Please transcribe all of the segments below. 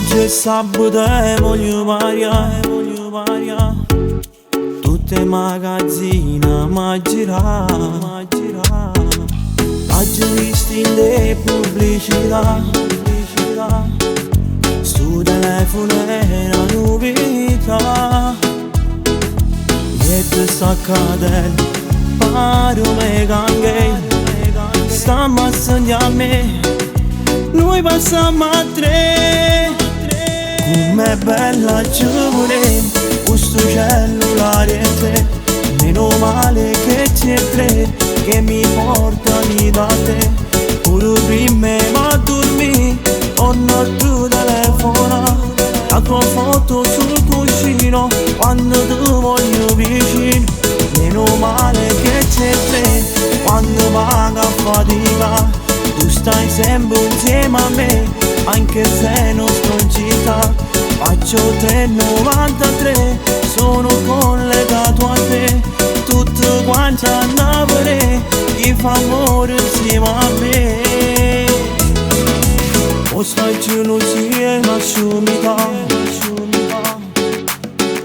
Oggi è sabato e voglio variare, tutte magazzine ma girare. Oggi visto in le pubblicità, stu telefono è una novità. Niente sta accadendo, pare me canghe, stiamo a sognare a me, noi passiamo a tre. Com'è bella giovane, questo cellulare e te, meno male che c'è tre, che mi porta lì da te. Pure prima ma dormì, ho il tuo telefono, la tua foto sul cuscino, quando ti voglio vicino. Meno male che c'è te, quando paga fatica, tu stai sempre insieme a me, anche se non sto in città. Faccio 3,93, sono collegato a te, tutti quanti a Napoli, chi fa amore insieme a me. O stai gelosia e assumita,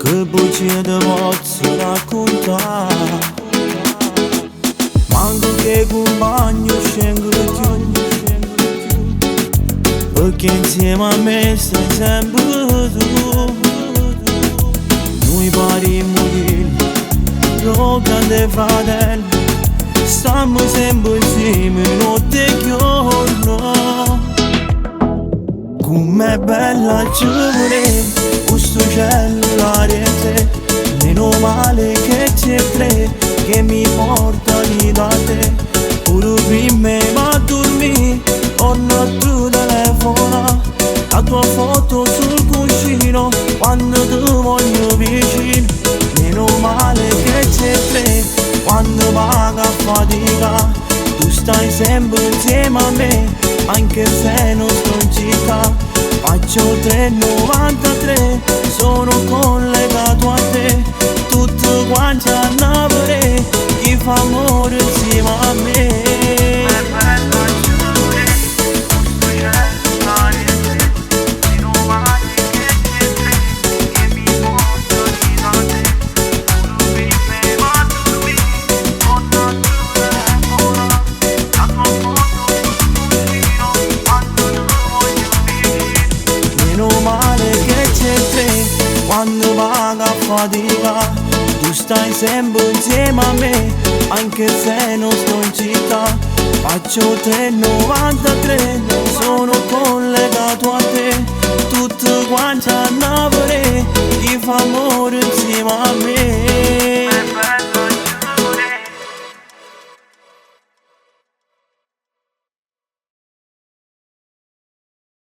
che bugie te posso raccontare. Manco che compagno scengo più, perché insieme a me stai sempre tu. Noi parimmo lo grande fratello, stiamo sempre insieme notte e giorno. Com'è bella giovane, questo cellulare e te, meno male che c'è tre, che mi porta lì da te. Pure prima ma dormì, ho il tuo telefono, la tua foto sul cuscino, quando ti voglio vicino. Meno male che c'è te, quando paga fatica, tu stai sempre insieme a me, anche se non sto in città. Faccio 3,93, sono collegato a te, tutti quanti a Napoli, chi fa amore insieme a me. Meno male che c'è te, quando paga fatica, tu stai sempre insieme a me, anche se non sto in città. Faccio 3,93, sono collegato a te, tutti quanti a Napoli, chi fa amore insieme a me.